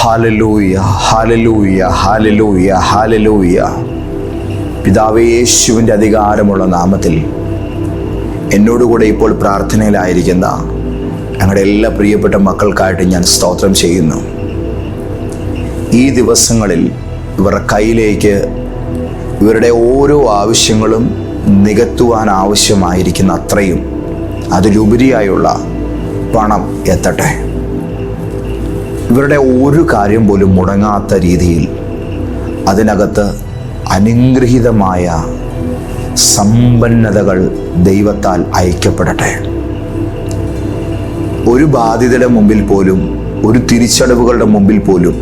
Hallelujah, hallelujah, hallelujah, hallelujah. പിതാവേ, യേശുവിൻ്റെ അധികാരമുള്ള നാമത്തിൽ എന്നോടുകൂടെ ഇപ്പോൾ പ്രാർത്ഥനയിലായിരിക്കുന്ന ഞങ്ങളുടെ എല്ലാ പ്രിയപ്പെട്ട മക്കൾക്കായിട്ട് ഞാൻ സ്തോത്രം ചെയ്യുന്നു. ഈ ദിവസങ്ങളിൽ ഇവരുടെ കയ്യിലേക്ക് ഇവരുടെ ഓരോ ആവശ്യങ്ങളും നികത്തുവാൻ ആവശ്യമായിരിക്കുന്ന അത്രയും അതിലുപരിയായുള്ള പണം എത്തട്ടെ. ഇവരുടെ ഒരു കാര്യം പോലും മുടങ്ങാത്ത രീതിയിൽ അതിനകത്ത് അനുഗ്രഹീതമായ സമ്പന്നതകൾ ദൈവത്താൽ അയക്കപ്പെടട്ടെ. ഒരു ബാധ്യതയുടെ മുമ്പിൽ പോലും, ഒരു തിരിച്ചടവുകളുടെ മുമ്പിൽ പോലും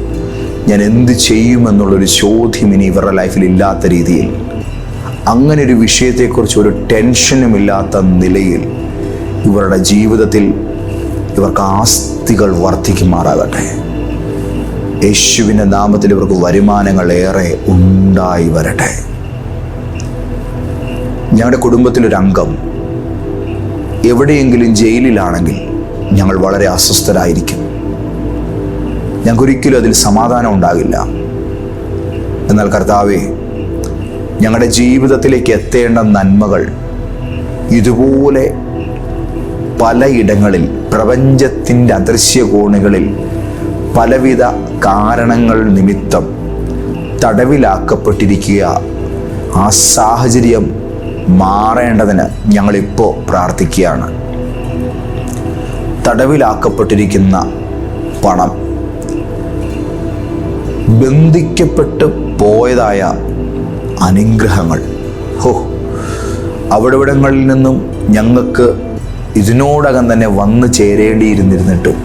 ഞാൻ എന്ത് ചെയ്യുമെന്നുള്ളൊരു ചോദ്യം ഇനി ഇവരുടെ ലൈഫിൽ ഇല്ലാത്ത രീതിയിൽ, അങ്ങനെ ഒരു വിഷയത്തെക്കുറിച്ച് ഒരു ടെൻഷനുമില്ലാത്ത നിലയിൽ ഇവരുടെ ജീവിതത്തിൽ ഇവർക്ക് ആസ്തികൾ വർദ്ധിക്കുമാറാകട്ടെ. യേശുവിൻ്റെ നാമത്തിൽ ഇവർക്ക് വരുമാനങ്ങൾ ഏറെ ഉണ്ടായി വരട്ടെ. ഞങ്ങളുടെ കുടുംബത്തിലൊരു അംഗം എവിടെയെങ്കിലും ജയിലിലാണെങ്കിൽ ഞങ്ങൾ വളരെ അസ്വസ്ഥരായിരിക്കും. ഞങ്ങൾക്കൊരിക്കലും അതിൽ സമാധാനം ഉണ്ടാകില്ല. എന്നാൽ കർത്താവേ, ഞങ്ങളുടെ ജീവിതത്തിലേക്ക് എത്തേണ്ട നന്മകൾ ഇതുപോലെ പലയിടങ്ങളിൽ, പ്രപഞ്ചത്തിൻ്റെ അദൃശ്യ കോണുകളിൽ പലവിധ കാരണങ്ങൾ നിമിത്തം തടവിലാക്കപ്പെട്ടിരിക്കുക, ആ സാഹചര്യം മാറേണ്ടതിന് ഞങ്ങളിപ്പോൾ പ്രാർത്ഥിക്കുകയാണ്. തടവിലാക്കപ്പെട്ടിരിക്കുന്ന പണം, ബന്ധിക്കപ്പെട്ട് പോയതായ അനുഗ്രഹങ്ങൾ, അവിടങ്ങളിൽ നിന്നും ഞങ്ങൾക്ക് ഇതിനോടകം തന്നെ വന്നു ചേരേണ്ടിയിരുന്നിട്ടും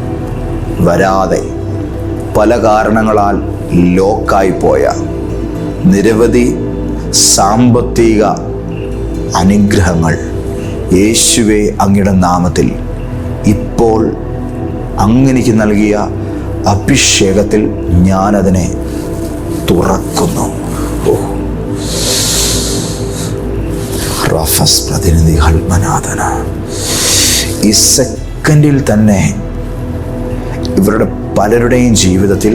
വരാതെ പല കാരണങ്ങളാൽ ലോക്കായി പോയ നിരവധി സാമ്പത്തിക അനുഗ്രഹങ്ങൾ യേശുവേ, അങ്ങയുടെ നാമത്തിൽ ഇപ്പോൾ അങ്ങനെക്ക് നൽകിയ അഭിഷേകത്തിൽ ഞാനതിനെ തുറക്കുന്നു. റഫസ് പ്രതിനിധി ഹൽമനാഥന, ഈ സെക്കൻഡിൽ തന്നെ ഇവരുടെ പലരുടെയും ജീവിതത്തിൽ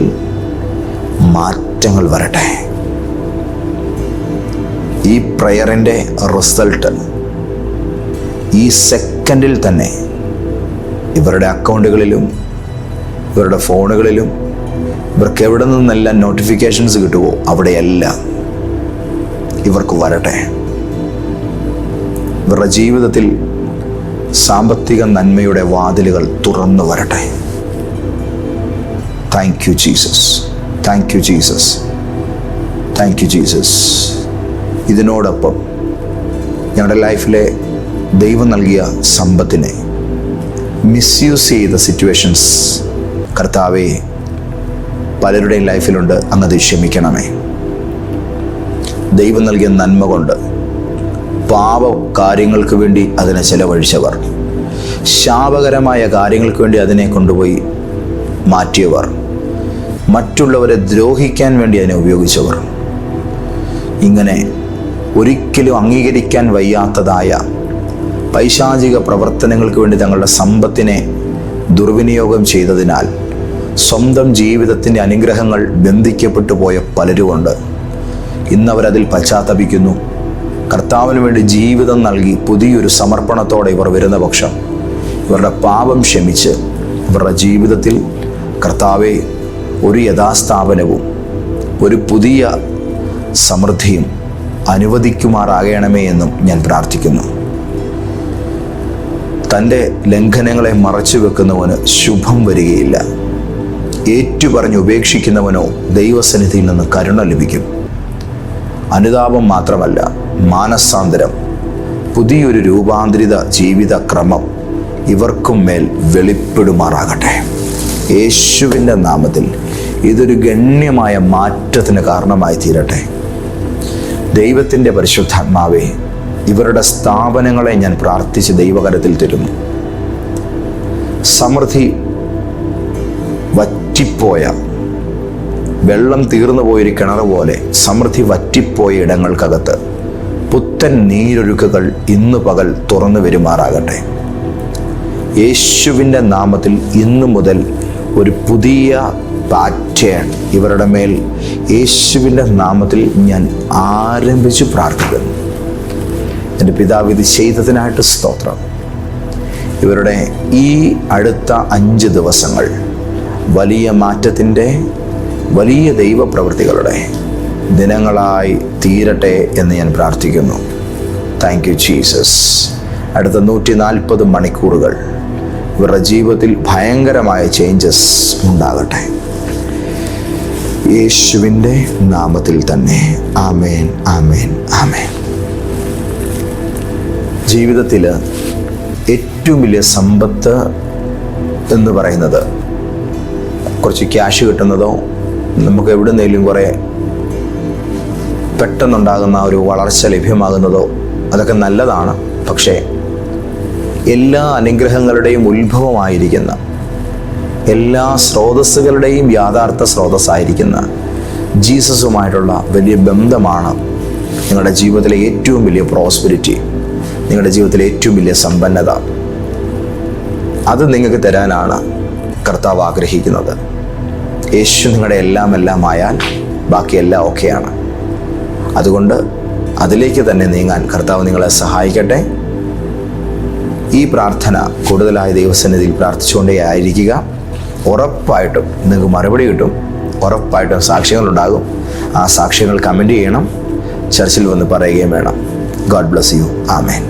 മാറ്റങ്ങൾ വരട്ടെ. ഈ പ്രയറിൻ്റെ റിസൾട്ട് ഈ സെക്കൻഡിൽ തന്നെ ഇവരുടെ അക്കൗണ്ടുകളിലും ഇവരുടെ ഫോണുകളിലും ഇവർക്ക് എവിടെ നിന്നെല്ലാം നോട്ടിഫിക്കേഷൻസ് കിട്ടുമോ അവിടെയെല്ലാം ഇവർക്ക് വരട്ടെ. ഇവരുടെ ജീവിതത്തിൽ സാമ്പത്തിക നന്മയുടെ വാതിലുകൾ തുറന്നു വരട്ടെ. Thank you Jesus, thank you Jesus, thank you Jesus. ഇതിനോടൊപ്പം ഞങ്ങളുടെ ലൈഫിലെ ദൈവം നൽകിയ സമ്പത്തിനെ മിസ്യൂസ് ചെയ്ത സിറ്റുവേഷൻസ് കർത്താവേ പലരുടെയും ലൈഫിലുണ്ട്. അങ്ങത് ക്ഷമിക്കണമേ. ദൈവം നൽകിയ നന്മ കൊണ്ട് പാപ കാര്യങ്ങൾക്ക് വേണ്ടി അതിനെ ചെലവഴിച്ചവർ, ശാപകരമായ കാര്യങ്ങൾക്ക് വേണ്ടി അതിനെ കൊണ്ടുപോയി മാറ്റിയവർ, മറ്റുള്ളവരെ ദ്രോഹിക്കാൻ വേണ്ടി അതിനെ ഉപയോഗിച്ചവർ, ഇങ്ങനെ ഒരിക്കലും അംഗീകരിക്കാൻ വയ്യാത്തതായ പൈശാചിക പ്രവർത്തനങ്ങൾക്ക് വേണ്ടി തങ്ങളുടെ സമ്പത്തിനെ ദുർവിനിയോഗം ചെയ്തതിനാൽ സ്വന്തം ജീവിതത്തിൻ്റെ അനുഗ്രഹങ്ങൾ ബന്ധിക്കപ്പെട്ടു പോയ പലരുമുണ്ട്. ഇന്നവരതിൽ പശ്ചാത്തപിക്കുന്നു. കർത്താവിന് വേണ്ടി ജീവിതം നൽകി പുതിയൊരു സമർപ്പണത്തോടെ ഇവർ വരുന്ന പക്ഷം ഇവരുടെ പാപം ക്ഷമിച്ച് ഇവരുടെ ജീവിതത്തിൽ കർത്താവെ ഒരു യഥാസ്ഥാപനവും ഒരു പുതിയ സമൃദ്ധിയും അനുവദിക്കുമാറാകണമേ എന്നും ഞാൻ പ്രാർത്ഥിക്കുന്നു. തൻ്റെ ലംഘനങ്ങളെ മറച്ചു വെക്കുന്നവന് ശുഭം വരികയില്ല. ഏറ്റുപറഞ്ഞ് ഉപേക്ഷിക്കുന്നവനോ ദൈവസന്നിധിയിൽ നിന്ന് കരുണ ലഭിക്കും. അനുതാപം മാത്രമല്ല, മാനസാന്തരം, പുതിയൊരു രൂപാന്തരിത ജീവിതക്രമം ഇവർക്കും മേൽ വെളിപ്പെടുമാറാകട്ടെ. യേശുവിൻ്റെ നാമത്തിൽ ഇതൊരു ഗണ്യമായ മാറ്റത്തിന് കാരണമായി തീരട്ടെ. ദൈവത്തിൻ്റെ പരിശുദ്ധാത്മാവേ, ഇവരുടെ സ്ഥാപനങ്ങളെ ഞാൻ പ്രാർത്ഥിച്ച് ദൈവകരത്തിൽ തരുന്നു. സമൃദ്ധി വറ്റിപ്പോയ, വെള്ളം തീർന്നു പോയൊരു കിണർ പോലെ സമൃദ്ധി വറ്റിപ്പോയ ഇടങ്ങൾക്കകത്ത് പുത്തൻ നീരൊഴുക്കുകൾ ഇന്നു പകൽ തുറന്നു വരുമാറാകട്ടെ. യേശുവിൻ്റെ നാമത്തിൽ ഇന്നു മുതൽ ഒരു പുതിയ പാറ്റേൺ ഇവരുടെ മേൽ യേശുവിൻ്റെ നാമത്തിൽ ഞാൻ ആരംഭിച്ച് പ്രാർത്ഥിക്കുന്നു. എൻ്റെ പിതാവ് ഇത് ചെയ്തതിനായിട്ട് സ്തോത്രം. ഇവരുടെ ഈ അടുത്ത 5 ദിവസങ്ങൾ വലിയ മാറ്റത്തിൻ്റെ, വലിയ ദൈവപ്രവൃത്തികളുടെ ദിനങ്ങളായി തീരട്ടെ എന്ന് ഞാൻ പ്രാർത്ഥിക്കുന്നു. Thank you Jesus. അടുത്ത 140 മണിക്കൂറുകൾ ഇവരുടെ ജീവിതത്തിൽ ഭയങ്കരമായ ചേഞ്ചസ് ഉണ്ടാകട്ടെ, യേശുവിൻ്റെ നാമത്തിൽ തന്നെ. ആമേൻ, ആമേൻ, ആമേൻ. ജീവിതത്തിൽ ഏറ്റവും വലിയ സമ്പത്ത് എന്ന് പറയുന്നത് കുറച്ച് ക്യാഷ് കിട്ടുന്നതോ നമുക്ക് എവിടുന്നേലും കുറേ പെട്ടെന്നുണ്ടാകുന്ന ഒരു വളർച്ച ലഭ്യമാകുന്നതോ അതൊക്കെ നല്ലതാണ്. പക്ഷേ എല്ലാ അനുഗ്രഹങ്ങളുടെയും ഉത്ഭവമായിരിക്കുന്ന, എല്ലാ സ്രോതസ്സുകളുടെയും യാഥാർത്ഥ സ്രോതസ്സായിരിക്കുന്ന ജീസസുമായിട്ടുള്ള വലിയ ബന്ധമാണ് നിങ്ങളുടെ ജീവിതത്തിലെ ഏറ്റവും വലിയ പ്രോസ്പെരിറ്റി, നിങ്ങളുടെ ജീവിതത്തിലെ ഏറ്റവും വലിയ സമ്പന്നത. അത് നിങ്ങൾക്ക് തരാനാണ് കർത്താവ് ആഗ്രഹിക്കുന്നത്. യേശു നിങ്ങളുടെ എല്ലാം ആയാൽ ബാക്കിയെല്ലാം ഓക്കെയാണ്. അതുകൊണ്ട് അതിലേക്ക് തന്നെ നീങ്ങാൻ കർത്താവ് നിങ്ങളെ സഹായിക്കട്ടെ. ഈ പ്രാർത്ഥന കൂടുതലായി ദൈവസന്നിധിയിൽ പ്രാർത്ഥിച്ചുകൊണ്ടേ ആയിരിക്കുക. ഉറപ്പായിട്ടും നിങ്ങൾക്ക് മറുപടി കിട്ടും. ഉറപ്പായിട്ടും സാക്ഷ്യങ്ങളുണ്ടാകും. ആ സാക്ഷ്യങ്ങൾ കമൻറ്റ് ചെയ്യണം, ചർച്ചിൽ വന്ന് പറയുകയും വേണം. God bless you. ആമേൻ.